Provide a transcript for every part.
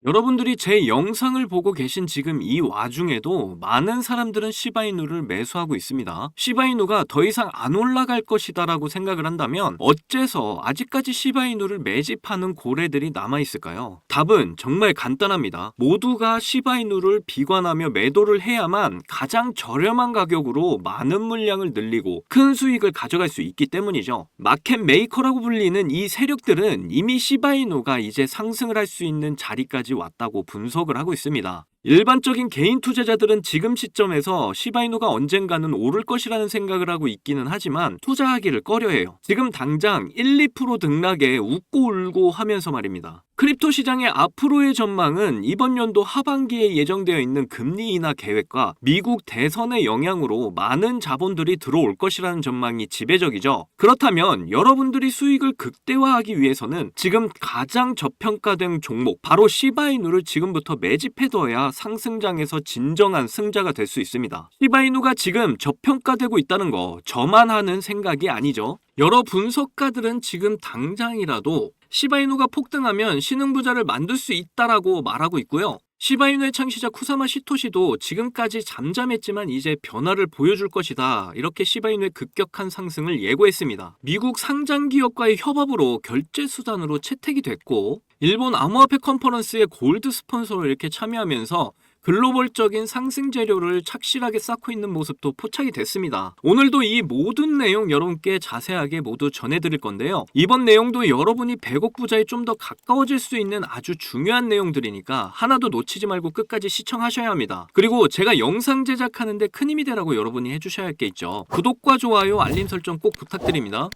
여러분들이 제 영상을 보고 계신 지금 이 와중에도 많은 사람들은 시바이누를 매수하고 있습니다. 시바이누가 더 이상 안 올라갈 것이다라고 생각을 한다면 어째서 아직까지 시바이누를 매집하는 고래들이 남아있을까요? 답은 정말 간단합니다. 모두가 시바이누를 비관하며 매도를 해야만 가장 저렴한 가격으로 많은 물량을 늘리고 큰 수익을 가져갈 수 있기 때문이죠. 마켓 메이커라고 불리는 이 세력들은 이미 시바이누가 이제 상승을 할 수 있는 자리까지 왔다고 분석을 하고 있습니다. 일반적인 개인 투자자들은 지금 시점에서 시바이누가 언젠가는 오를 것이라는 생각을 하고 있기는 하지만 투자하기를 꺼려해요. 지금 당장 1, 2% 등락에 웃고 울고 하면서 말입니다. 크립토 시장의 앞으로의 전망은 이번 연도 하반기에 예정되어 있는 금리 인하 계획과 미국 대선의 영향으로 많은 자본들이 들어올 것이라는 전망이 지배적이죠. 그렇다면 여러분들이 수익을 극대화하기 위해서는 지금 가장 저평가된 종목 바로 시바이누를 지금부터 매집해둬야 상승장에서 진정한 승자가 될 수 있습니다. 시바이누가 지금 저평가되고 있다는 거 저만 하는 생각이 아니죠. 여러 분석가들은 지금 당장이라도 시바이누가 폭등하면 신흥부자를 만들 수 있다라고 말하고 있고요. 시바이누의 창시자 쿠사마 시토시도 지금까지 잠잠했지만 이제 변화를 보여줄 것이다. 이렇게 시바이누의 급격한 상승을 예고했습니다. 미국 상장기업과의 협업으로 결제수단으로 채택이 됐고 일본 암호화폐 컨퍼런스의 골드 스폰서로 이렇게 참여하면서 글로벌적인 상승 재료를 착실하게 쌓고 있는 모습도 포착이 됐습니다. 오늘도 이 모든 내용 여러분께 자세하게 모두 전해드릴 건데요. 이번 내용도 여러분이 100억 부자에 좀 더 가까워질 수 있는 아주 중요한 내용들이니까 하나도 놓치지 말고 끝까지 시청하셔야 합니다. 그리고 제가 영상 제작하는데 큰 힘이 되라고 여러분이 해주셔야 할 게 있죠. 구독과 좋아요, 알림 설정 꼭 부탁드립니다.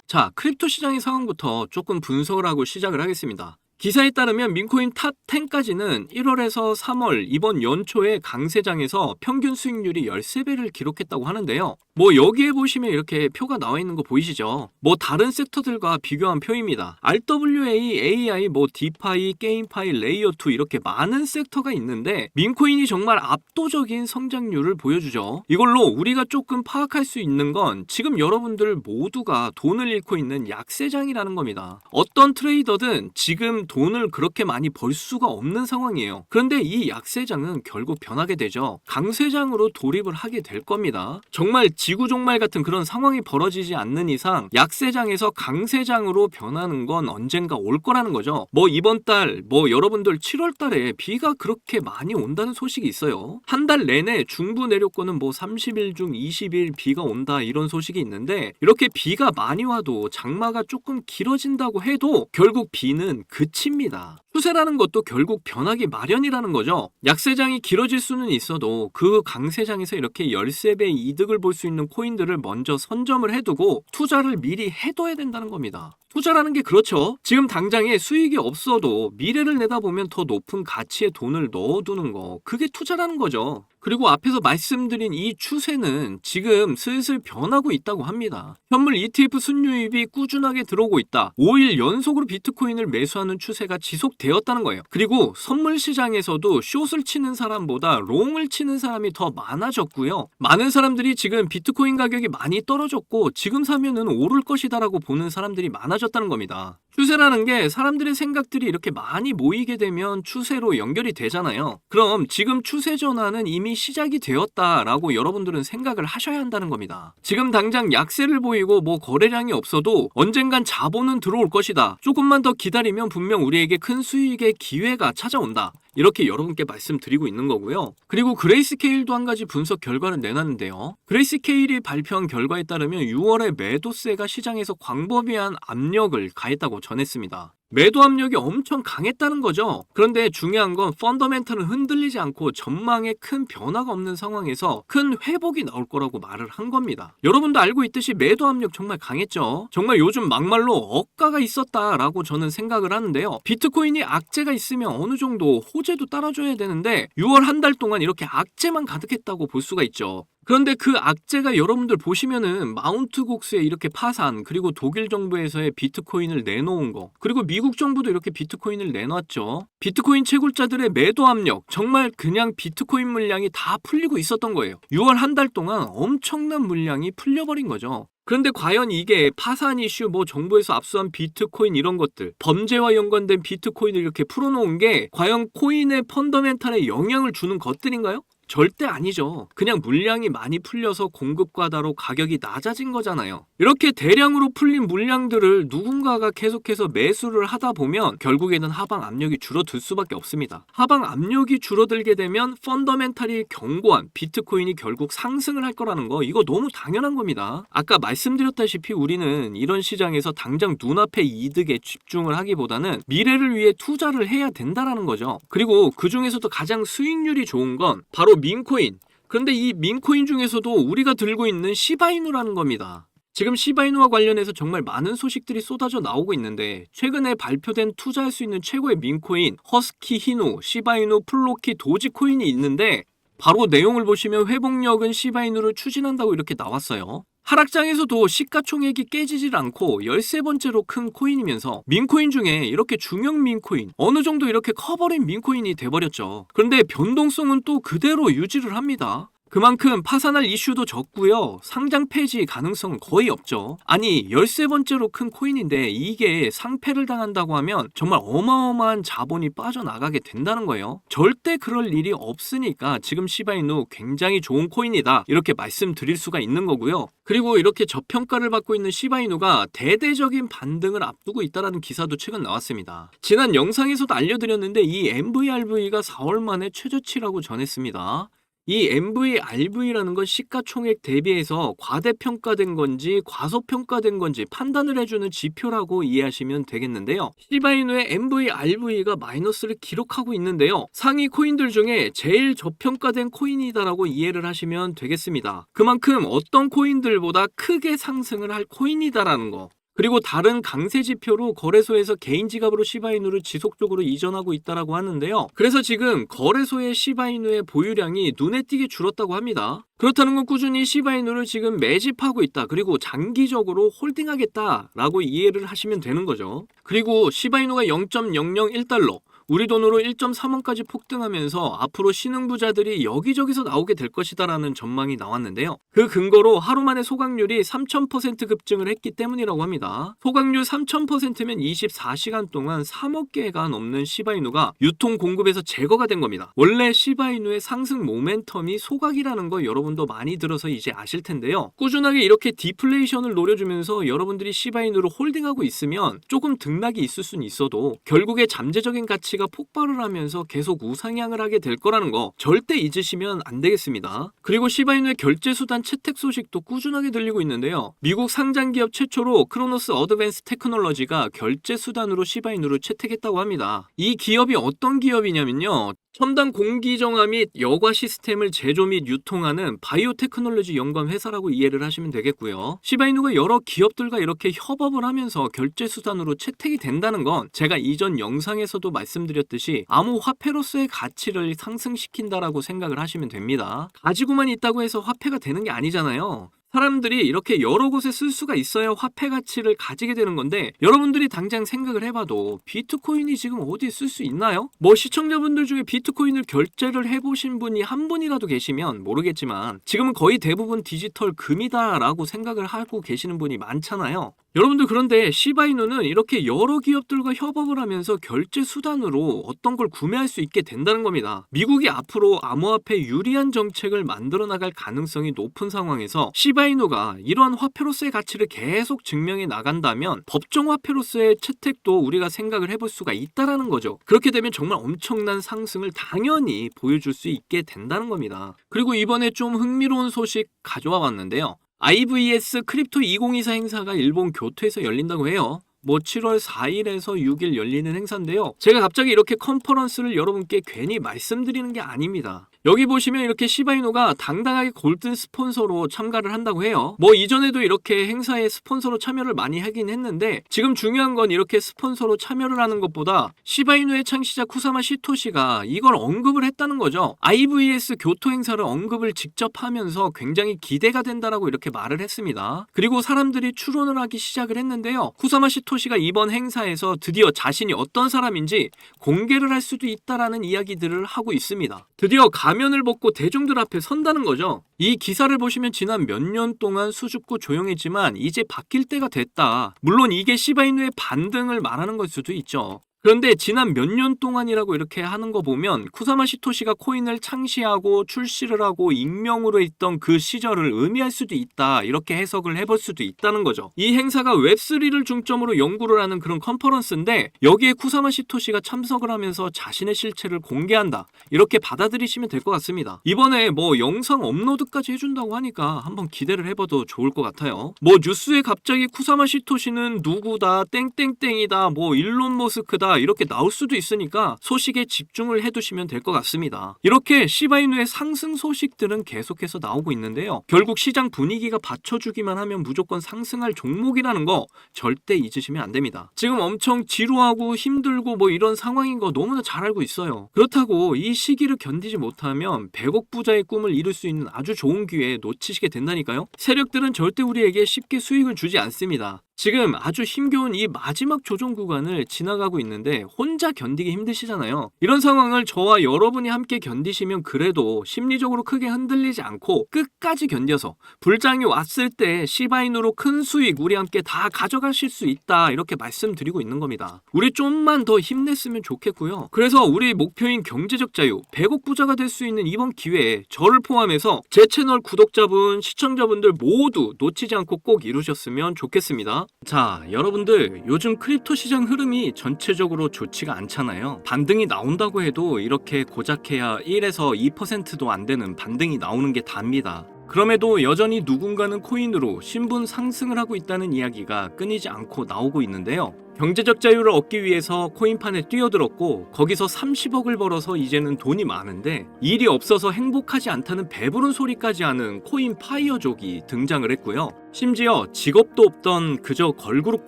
자, 크립토 시장의 상황부터 조금 분석을 하고 시작을 하겠습니다. 기사에 따르면 민코인 탑 10까지는 1월에서 3월 이번 연초에 강세장에서 평균 수익률이 13배를 기록했다고 하는데요. 여기에 보시면 이렇게 표가 나와 있는 거 보이시죠? 다른 섹터들과 비교한 표입니다. RWA, AI, 디파이, 게임파이, 레이어2 이렇게 많은 섹터가 있는데 민코인이 정말 압도적인 성장률을 보여주죠. 이걸로 우리가 조금 파악할 수 있는 건 지금 여러분들 모두가 돈을 잃고 있는 약세장이라는 겁니다. 어떤 트레이더든 지금 돈을 그렇게 많이 벌 수가 없는 상황이에요. 그런데 이 약세장은 결국 변하게 되죠. 강세장으로 돌입을 하게 될 겁니다. 정말 지구종말 같은 그런 상황이 벌어지지 않는 이상 약세장에서 강세장으로 변하는 건 언젠가 올 거라는 거죠. 이번 달, 여러분들 7월 달에 비가 그렇게 많이 온다는 소식이 있어요. 한 달 내내 중부 내륙권은 30일 중 20일 비가 온다 이런 소식이 있는데 이렇게 비가 많이 와도 장마가 조금 길어진다고 해도 결국 비는 그칩니다. 추세라는 것도 결국 변하기 마련이라는 거죠. 약세장이 길어질 수는 있어도 그 강세장에서 이렇게 13배 이득을 볼 수 있는 코인들을 먼저 선점을 해두고 투자를 미리 해둬야 된다는 겁니다. 투자라는 게 그렇죠. 지금 당장에 수익이 없어도 미래를 내다보면 더 높은 가치의 돈을 넣어두는 거, 그게 투자라는 거죠. 그리고 앞에서 말씀드린 이 추세는 지금 슬슬 변하고 있다고 합니다. 현물 ETF 순유입이 꾸준하게 들어오고 있다. 5일 연속으로 비트코인을 매수하는 추세가 지속되었다는 거예요. 그리고 선물 시장에서도 숏을 치는 사람보다 롱을 치는 사람이 더 많아졌고요. 많은 사람들이 지금 비트코인 가격이 많이 떨어졌고 지금 사면은 오를 것이다라고 보는 사람들이 많아졌다는 겁니다. 추세라는 게 사람들의 생각들이 이렇게 많이 모이게 되면 추세로 연결이 되잖아요. 그럼 지금 추세 전환은 이미 시작이 되었다라고 여러분들은 생각을 하셔야 한다는 겁니다. 지금 당장 약세를 보이고 거래량이 없어도 언젠간 자본은 들어올 것이다. 조금만 더 기다리면 분명 우리에게 큰 수익의 기회가 찾아온다. 이렇게 여러분께 말씀드리고 있는 거고요. 그리고 그레이스케일도 한 가지 분석 결과를 내놨는데요. 그레이스케일이 발표한 결과에 따르면 6월에 매도세가 시장에서 광범위한 압력을 가했다고 전했습니다. 매도 압력이 엄청 강했다는 거죠. 그런데 중요한 건 펀더멘털은 흔들리지 않고 전망에 큰 변화가 없는 상황에서 큰 회복이 나올 거라고 말을 한 겁니다. 여러분도 알고 있듯이 매도 압력 정말 강했죠. 정말 요즘 막말로 억가가 있었다라고 저는 생각을 하는데요. 비트코인이 악재가 있으면 어느 정도 호재도 따라줘야 되는데 6월 한 달 동안 이렇게 악재만 가득했다고 볼 수가 있죠. 그런데 그 악재가 여러분들 보시면은 마운트 곡스의 이렇게 파산, 그리고 독일 정부에서의 비트코인을 내놓은 거, 그리고 미국 정부도 이렇게 비트코인을 내놨죠. 비트코인 채굴자들의 매도 압력, 정말 그냥 비트코인 물량이 다 풀리고 있었던 거예요. 6월 한 달 동안 엄청난 물량이 풀려버린 거죠. 그런데 과연 이게 파산 이슈, 뭐 정부에서 압수한 비트코인 이런 것들, 범죄와 연관된 비트코인을 이렇게 풀어놓은 게 과연 코인의 펀더멘탈에 영향을 주는 것들인가요? 절대 아니죠. 그냥 물량이 많이 풀려서 공급 과다로 가격이 낮아진 거잖아요. 이렇게 대량으로 풀린 물량들을 누군가가 계속해서 매수를 하다 보면 결국에는 하방 압력이 줄어들 수밖에 없습니다. 하방 압력이 줄어들게 되면 펀더멘탈이 견고한 비트코인이 결국 상승을 할 거라는 거, 이거 너무 당연한 겁니다. 아까 말씀드렸다시피 우리는 이런 시장에서 당장 눈앞의 이득에 집중을 하기보다는 미래를 위해 투자를 해야 된다라는 거죠. 그리고 그 중에서도 가장 수익률이 좋은 건 바로 민코인. 그런데 이 민코인 중에서도 우리가 들고 있는 시바이누라는 겁니다. 지금 시바이누와 관련해서 정말 많은 소식들이 쏟아져 나오고 있는데, 최근에 발표된 투자할 수 있는 최고의 민코인 허스키 히누, 시바이누, 플로키, 도지코인이 있는데, 바로 내용을 보시면 회복력은 시바이누를 추진한다고 이렇게 나왔어요. 하락장에서도 시가총액이 깨지질 않고 13번째로 큰 코인이면서 민코인 중에 이렇게 중형 민코인, 어느 정도 이렇게 커버린 민코인이 돼버렸죠. 그런데 변동성은 또 그대로 유지를 합니다. 그만큼 파산할 이슈도 적고요. 상장 폐지 가능성은 거의 없죠. 아니 13번째로 큰 코인인데 이게 상폐를 당한다고 하면 정말 어마어마한 자본이 빠져나가게 된다는 거예요. 절대 그럴 일이 없으니까 지금 시바이누 굉장히 좋은 코인이다, 이렇게 말씀드릴 수가 있는 거고요. 그리고 이렇게 저평가를 받고 있는 시바이누가 대대적인 반등을 앞두고 있다는 기사도 최근 나왔습니다. 지난 영상에서도 알려드렸는데 이 MVRV가 4월 만에 최저치라고 전했습니다. 이 MVRV라는 건 시가총액 대비해서 과대평가된 건지 과소평가된 건지 판단을 해주는 지표라고 이해하시면 되겠는데요. 시바이누의 MVRV가 마이너스를 기록하고 있는데요. 상위 코인들 중에 제일 저평가된 코인이다라고 이해를 하시면 되겠습니다. 그만큼 어떤 코인들보다 크게 상승을 할 코인이다라는 거. 그리고 다른 강세 지표로 거래소에서 개인 지갑으로 시바이누를 지속적으로 이전하고 있다라고 하는데요. 그래서 지금 거래소의 시바이누의 보유량이 눈에 띄게 줄었다고 합니다. 그렇다는 건 꾸준히 시바이누를 지금 매집하고 있다, 그리고 장기적으로 홀딩하겠다라고 이해를 하시면 되는 거죠. 그리고 시바이누가 0.001달러, 우리 돈으로 1.3원까지 폭등하면서 앞으로 신흥부자들이 여기저기서 나오게 될 것이다라는 전망이 나왔는데요. 그 근거로 하루 만에 소각률이 3000% 급증을 했기 때문이라고 합니다. 소각률 3000%면 24시간 동안 3억 개가 넘는 시바이누가 유통 공급에서 제거가 된 겁니다. 원래 시바이누의 상승 모멘텀이 소각이라는 거 여러분도 많이 들어서 이제 아실 텐데요. 꾸준하게 이렇게 디플레이션을 노려주면서 여러분들이 시바이누를 홀딩하고 있으면 조금 등락이 있을 수는 있어도 결국에 잠재적인 가치 가 폭발을 하면서 계속 우상향을 하게 될 거라는 거 절대 잊으시면 안 되겠습니다. 그리고 시바이누의 결제수단 채택 소식도 꾸준하게 들리고 있는데요. 미국 상장기업 최초로 크로노스 어드밴스 테크놀로지가 결제수단으로 시바이누를 채택했다고 합니다. 이 기업이 어떤 기업이냐면요. 첨단 공기정화 및 여과 시스템을 제조 및 유통하는 바이오테크놀로지 연관 회사라고 이해를 하시면 되겠고요. 시바이누가 여러 기업들과 이렇게 협업을 하면서 결제수단으로 채택이 된다는 건 제가 이전 영상에서도 말씀드렸듯이 암호화폐로서의 가치를 상승시킨다라고 생각을 하시면 됩니다. 가지고만 있다고 해서 화폐가 되는 게 아니잖아요. 사람들이 이렇게 여러 곳에 쓸 수가 있어야 화폐 가치를 가지게 되는 건데, 여러분들이 당장 생각을 해봐도 비트코인이 지금 어디에 쓸 수 있나요? 뭐 시청자분들 중에 비트코인을 결제를 해보신 분이 한 분이라도 계시면 모르겠지만 지금은 거의 대부분 디지털 금이다라고 생각을 하고 계시는 분이 많잖아요. 여러분들, 그런데 시바이누는 이렇게 여러 기업들과 협업을 하면서 결제 수단으로 어떤 걸 구매할 수 있게 된다는 겁니다. 미국이 앞으로 암호화폐 유리한 정책을 만들어 나갈 가능성이 높은 상황에서 시바이누가 이러한 화폐로서의 가치를 계속 증명해 나간다면 법정 화폐로서의 채택도 우리가 생각을 해볼 수가 있다라는 거죠. 그렇게 되면 정말 엄청난 상승을 당연히 보여줄 수 있게 된다는 겁니다. 그리고 이번에 좀 흥미로운 소식 가져와 봤는데요. IVS 크립토 2024 행사가 일본 교토에서 열린다고 해요. 뭐 7월 4일에서 6일 열리는 행사인데요. 제가 갑자기 이렇게 컨퍼런스를 여러분께 괜히 말씀드리는 게 아닙니다. 여기 보시면 이렇게 시바이누가 당당하게 골든 스폰서로 참가를 한다고 해요. 뭐 이전에도 이렇게 행사에 스폰서로 참여를 많이 하긴 했는데 지금 중요한 건 이렇게 스폰서로 참여를 하는 것보다 시바이누의 창시자 쿠사마 시토시가 이걸 언급을 했다는 거죠. IVS 교토 행사를 언급을 직접 하면서 굉장히 기대가 된다라고 이렇게 말을 했습니다. 그리고 사람들이 추론을 하기 시작을 했는데요. 쿠사마 시토시가 이번 행사에서 드디어 자신이 어떤 사람인지 공개를 할 수도 있다라는 이야기들을 하고 있습니다. 드디어 가면을 벗고 대중들 앞에 선다는 거죠. 이 기사를 보시면 지난 몇 년 동안 수줍고 조용했지만 이제 바뀔 때가 됐다. 물론 이게 시바이누의 반등을 말하는 걸 수도 있죠. 그런데 지난 몇 년 동안이라고 이렇게 하는 거 보면 쿠사마 시토시가 코인을 창시하고 출시를 하고 익명으로 있던 그 시절을 의미할 수도 있다. 이렇게 해석을 해볼 수도 있다는 거죠. 이 행사가 웹3를 중점으로 연구를 하는 그런 컨퍼런스인데 여기에 쿠사마 시토시가 참석을 하면서 자신의 실체를 공개한다. 이렇게 받아들이시면 될 것 같습니다. 이번에 뭐 영상 업로드까지 해준다고 하니까 한번 기대를 해봐도 좋을 것 같아요. 뭐 뉴스에 갑자기 쿠사마 시토시는 누구다, 땡땡땡이다, 뭐 일론 머스크다 이렇게 나올 수도 있으니까 소식에 집중을 해두시면 될 것 같습니다. 이렇게 시바이누의 상승 소식들은 계속해서 나오고 있는데요. 결국 시장 분위기가 받쳐주기만 하면 무조건 상승할 종목이라는 거 절대 잊으시면 안 됩니다. 지금 엄청 지루하고 힘들고 뭐 이런 상황인 거 너무나 잘 알고 있어요. 그렇다고 이 시기를 견디지 못하면 100억 부자의 꿈을 이룰 수 있는 아주 좋은 기회 놓치시게 된다니까요. 세력들은 절대 우리에게 쉽게 수익을 주지 않습니다. 지금 아주 힘겨운 이 마지막 조정 구간을 지나가고 있는데 혼자 견디기 힘드시잖아요. 이런 상황을 저와 여러분이 함께 견디시면 그래도 심리적으로 크게 흔들리지 않고 끝까지 견뎌서 불장이 왔을 때 시바이누로 큰 수익 우리 함께 다 가져가실 수 있다 이렇게 말씀드리고 있는 겁니다. 우리 좀만 더 힘냈으면 좋겠고요. 그래서 우리 목표인 경제적 자유 100억 부자가 될 수 있는 이번 기회에 저를 포함해서 제 채널 구독자분 시청자분들 모두 놓치지 않고 꼭 이루셨으면 좋겠습니다. 자, 여러분들 요즘 크립토 시장 흐름이 전체적으로 좋지가 않잖아요. 반등이 나온다고 해도 이렇게 고작해야 1에서 2%도 안 되는 반등이 나오는 게 답니다. 그럼에도 여전히 누군가는 코인으로 신분 상승을 하고 있다는 이야기가 끊이지 않고 나오고 있는데요. 경제적 자유를 얻기 위해서 코인판에 뛰어들었고 거기서 30억을 벌어서 이제는 돈이 많은데 일이 없어서 행복하지 않다는 배부른 소리까지 하는 코인 파이어족이 등장을 했고요. 심지어 직업도 없던 그저 걸그룹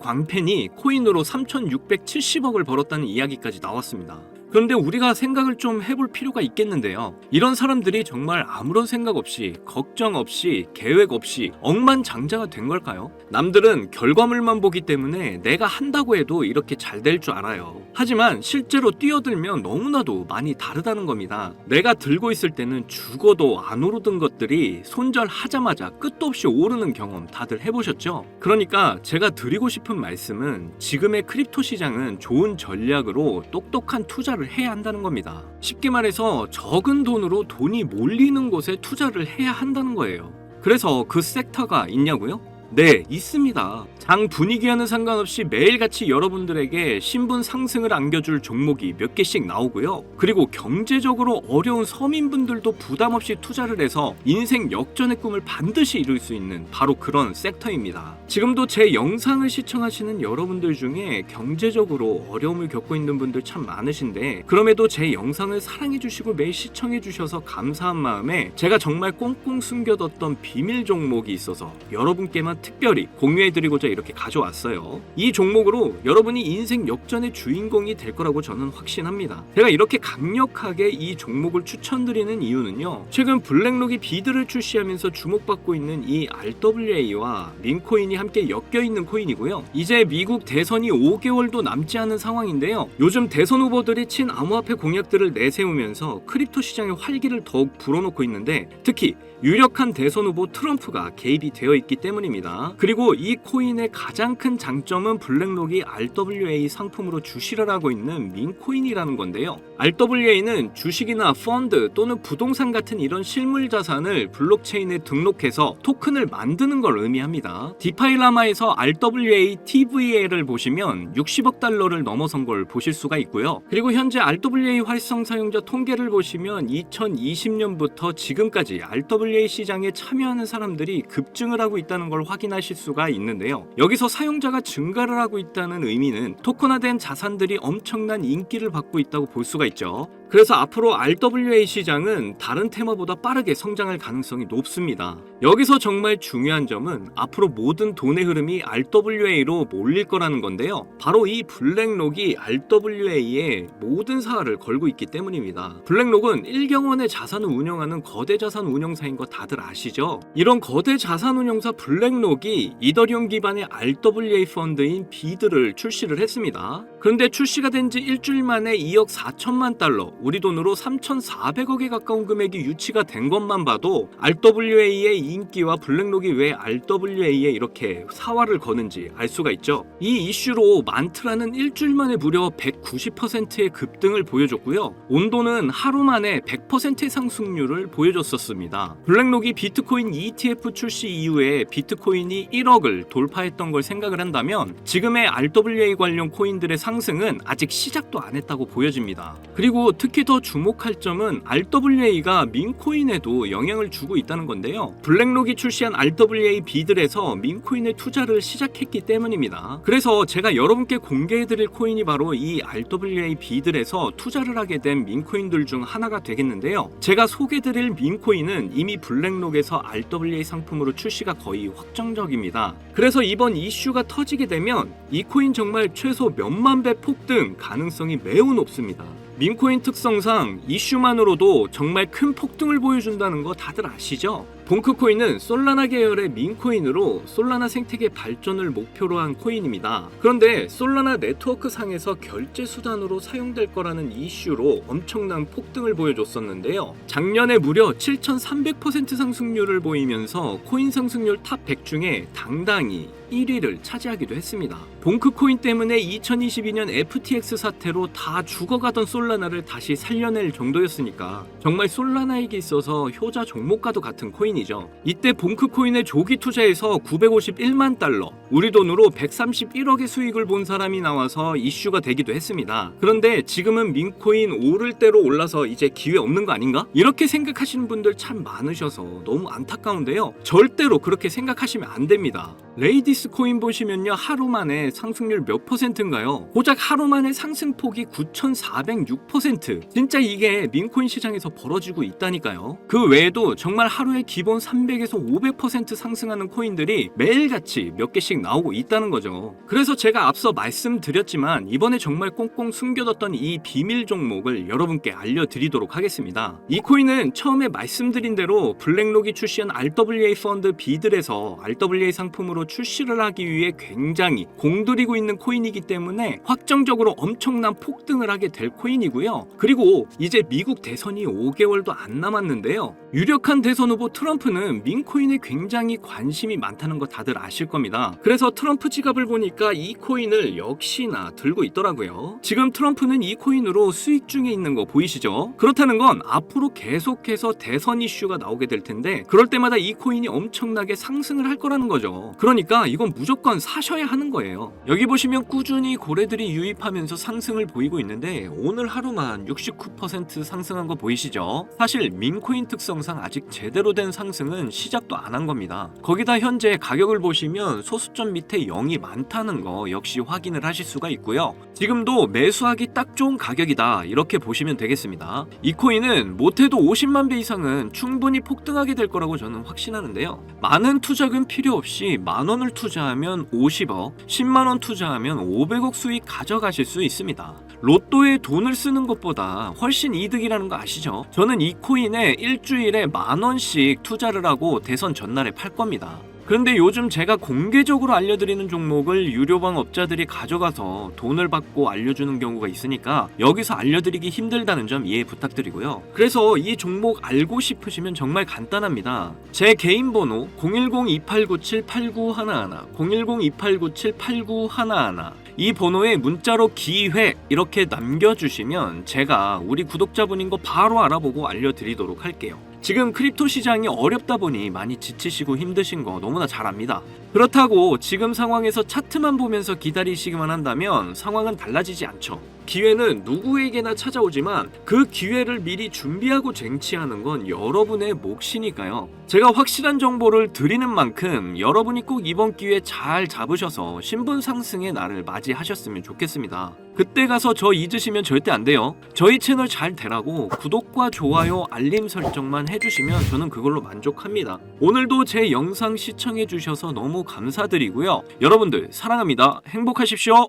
광팬이 코인으로 3,670억을 벌었다는 이야기까지 나왔습니다. 그런데 우리가 생각을 좀 해볼 필요가 있겠는데요. 이런 사람들이 정말 아무런 생각 없이 걱정 없이 계획 없이 억만장자가 된 걸까요? 남들은 결과물만 보기 때문에 내가 한다고 해도 이렇게 잘 될 줄 알아요. 하지만 실제로 뛰어들면 너무나도 많이 다르다는 겁니다. 내가 들고 있을 때는 죽어도 안 오르던 것들이 손절하자마자 끝도 없이 오르는 경험 다들 해보셨죠? 그러니까 제가 드리고 싶은 말씀은 지금의 크립토 시장은 좋은 전략으로 똑똑한 투자를 해야 한다는 겁니다. 쉽게 말해서 적은 돈으로 돈이 몰리는 곳에 투자를 해야 한다는 거예요. 그래서 그 섹터가 있냐고요? 네, 있습니다. 장 분위기와는 상관없이 매일같이 여러분들에게 신분 상승을 안겨줄 종목이 몇 개씩 나오고요. 그리고 경제적으로 어려운 서민분들도 부담 없이 투자를 해서 인생 역전의 꿈을 반드시 이룰 수 있는 바로 그런 섹터입니다. 지금도 제 영상을 시청하시는 여러분들 중에 경제적으로 어려움을 겪고 있는 분들 참 많으신데 그럼에도 제 영상을 사랑해주시고 매일 시청해주셔서 감사한 마음에 제가 정말 꽁꽁 숨겨뒀던 비밀 종목이 있어서 여러분께만 특별히 공유해드리고자 이렇게 가져왔어요. 이 종목으로 여러분이 인생 역전의 주인공이 될 거라고 저는 확신합니다. 제가 이렇게 강력하게 이 종목을 추천드리는 이유는요. 최근 블랙록이 비드를 출시하면서 주목받고 있는 이 RWA와 민코인이 함께 엮여있는 코인이고요. 이제 미국 대선이 5개월도 남지 않은 상황인데요. 요즘 대선 후보들이 친암호화폐 공약들을 내세우면서 크립토 시장의 활기를 더욱 불어넣고 있는데 특히 유력한 대선 후보 트럼프가 개입이 되어 있기 때문입니다. 그리고 이 코인의 가장 큰 장점은 블랙록이 RWA 상품으로 주시를 하고 있는 민코인이라는 건데요. RWA는 주식이나 펀드 또는 부동산 같은 이런 실물 자산을 블록체인에 등록해서 토큰을 만드는 걸 의미합니다. 디파이라마에서 RWA TVL을 보시면 60억 달러를 넘어선 걸 보실 수가 있고요. 그리고 현재 RWA 활성 사용자 통계를 보시면 2020년부터 지금까지 RWA 시장에 참여하는 사람들이 급증을 하고 있다는 걸 확인하실 수가 있는데요. 여기서 사용자가 증가를 하고 있다는 의미는 토큰화된 자산들이 엄청난 인기를 받고 있다고 볼 수가 있죠. 그래서 앞으로 RWA 시장은 다른 테마보다 빠르게 성장할 가능성이 높습니다. 여기서 정말 중요한 점은 앞으로 모든 돈의 흐름이 RWA로 몰릴 거라는 건데요. 바로 이 블랙록이 RWA에 모든 사활을 걸고 있기 때문입니다. 블랙록은 일경원의 자산을 운영하는 거대 자산 운용사인 거 다들 아시죠? 이런 거대 자산 운용사 블랙록이 이더리움 기반의 RWA 펀드인 비드를 출시를 했습니다. 그런데 출시가 된 지 일주일 만에 2억 4천만 달러, 우리 돈으로 3,400억에 가까운 금액이 유치가 된 것만 봐도 RWA의 인기와 블랙록이 왜 RWA에 이렇게 사활을 거는지 알 수가 있죠. 이 이슈로 만트라는 일주일 만에 무려 190%의 급등을 보여줬고요. 온도는 하루 만에 100%의 상승률을 보여줬었습니다. 블랙록이 비트코인 ETF 출시 이후에 비트코인이 1억을 돌파했던 걸 생각을 한다면 지금의 RWA 관련 코인들의 상승은 아직 시작도 안 했다고 보여집니다. 그리고 특히 더 주목할 점은 RWA가 민코인에도 영향을 주고 있다는 건데요. 블랙록이 출시한 RWA 비들에서 민코인의 투자를 시작했기 때문입니다. 그래서 제가 여러분께 공개해드릴 코인이 바로 이 RWA 비들에서 투자를 하게 된 민코인들 중 하나가 되겠는데요. 제가 소개해드릴 민코인은 이미 블랙록에서 RWA 상품으로 출시가 거의 확정적입니다. 그래서 이번 이슈가 터지게 되면 이 코인 정말 최소 몇만 배 폭등 가능성이 매우 높습니다. 민코인 특성상 이슈만으로도 정말 큰 폭등을 보여준다는 거 다들 아시죠? 봉크코인은 솔라나 계열의 민코인으로 솔라나 생태계 발전을 목표로 한 코인입니다. 그런데 솔라나 네트워크 상에서 결제 수단으로 사용될 거라는 이슈로 엄청난 폭등을 보여줬었는데요. 작년에 무려 7,300% 상승률을 보이면서 코인 상승률 탑 100 중에 당당히 1위를 차지하기도 했습니다. 봉크코인 때문에 2022년 FTX 사태로 다 죽어가던 솔라나를 다시 살려낼 정도였으니까 정말 솔라나에게 있어서 효자 종목과도 같은 코인이죠. 이때 봉크코인의 조기 투자에서 951만 달러, 우리 돈으로 131억의 수익을 본 사람이 나와서 이슈가 되기도 했습니다. 그런데 지금은 민코인 오를 대로 올라서 이제 기회 없는 거 아닌가? 이렇게 생각하시는 분들 참 많으셔서 너무 안타까운데요. 절대로 그렇게 생각하시면 안 됩니다. 레이디스 코인 보시면요, 하루 만에 상승률 몇 %인가요? 고작 하루 만에 상승폭이 9,406%. 진짜 이게 민코인 시장에서 벌어지고 있다니까요. 그 외에도 정말 하루에 기본 300에서 500% 상승하는 코인들이 매일같이 몇 개씩 나오고 있다는 거죠. 그래서 제가 앞서 말씀드렸지만 이번에 정말 꽁꽁 숨겨뒀던 이 비밀 종목을 여러분께 알려드리도록 하겠습니다. 이 코인은 처음에 말씀드린 대로 블랙록이 출시한 RWA 펀드 비들에서 RWA 상품으로 출시를 하기 위해 굉장히 공들이고 있는 코인이기 때문에 확정적으로 엄청난 폭등을 하게 될 코인이고요. 그리고 이제 미국 대선이 5개월도 안 남았는데요. 유력한 대선 후보 트럼프는 민코인에 굉장히 관심이 많다는 거 다들 아실 겁니다. 그래서 트럼프 지갑을 보니까 이 코인을 역시나 들고 있더라고요. 지금 트럼프는 이 코인으로 수익 중에 있는 거 보이시죠? 그렇다는 건 앞으로 계속해서 대선 이슈가 나오게 될 텐데 그럴 때마다 이 코인이 엄청나게 상승을 할 거라는 거죠. 그러니까 이건 무조건 사셔야 하는 거예요. 여기 보시면 꾸준히 고래들이 유입하면서 상승을 보이고 있는데 오늘 하루만 69% 상승한 거 보이시죠? 사실 민코인 특성상 아직 제대로 된 상승은 시작도 안 한 겁니다. 거기다 현재 가격을 보시면 소수점 밑에 0이 많다는 거 역시 확인을 하실 수가 있고요. 지금도 매수하기 딱 좋은 가격이다 이렇게 보시면 되겠습니다. 이 코인은 못해도 50만 배 이상은 충분히 폭등하게 될 거라고 저는 확신하는데요. 많은 투자금 필요 없이 만원을 투자하면 50억, 10만원 투자하면 500억 수익 가져가실 수 있습니다. 로또에 돈을 쓰는 것보다 훨씬 이득이라는 거 아시죠? 저는 이 코인에 일주일에 10,000원씩 투자를 하고 대선 전날에 팔 겁니다. 그런데 요즘 제가 공개적으로 알려드리는 종목을 유료방 업자들이 가져가서 돈을 받고 알려주는 경우가 있으니까 여기서 알려드리기 힘들다는 점 이해 부탁드리고요. 그래서 이 종목 알고 싶으시면 정말 간단합니다. 제 개인 번호 010-2897-8911 010-2897-8911 이 번호에 문자로 기회 이렇게 남겨주시면 제가 우리 구독자분인 거 바로 알아보고 알려드리도록 할게요. 지금 크립토 시장이 어렵다 보니 많이 지치시고 힘드신 거 너무나 잘 압니다. 그렇다고 지금 상황에서 차트만 보면서 기다리시기만 한다면 상황은 달라지지 않죠. 기회는 누구에게나 찾아오지만 그 기회를 미리 준비하고 쟁취하는 건 여러분의 몫이니까요. 제가 확실한 정보를 드리는 만큼 여러분이 꼭 이번 기회 잘 잡으셔서 신분 상승의 날을 맞이하셨으면 좋겠습니다. 그때 가서 저 잊으시면 절대 안 돼요. 저희 채널 잘 되라고 구독과 좋아요, 알림 설정만 해주시면 저는 그걸로 만족합니다. 오늘도 제 영상 시청해주셔서 너무 감사드리고요. 여러분들 사랑합니다. 행복하십시오.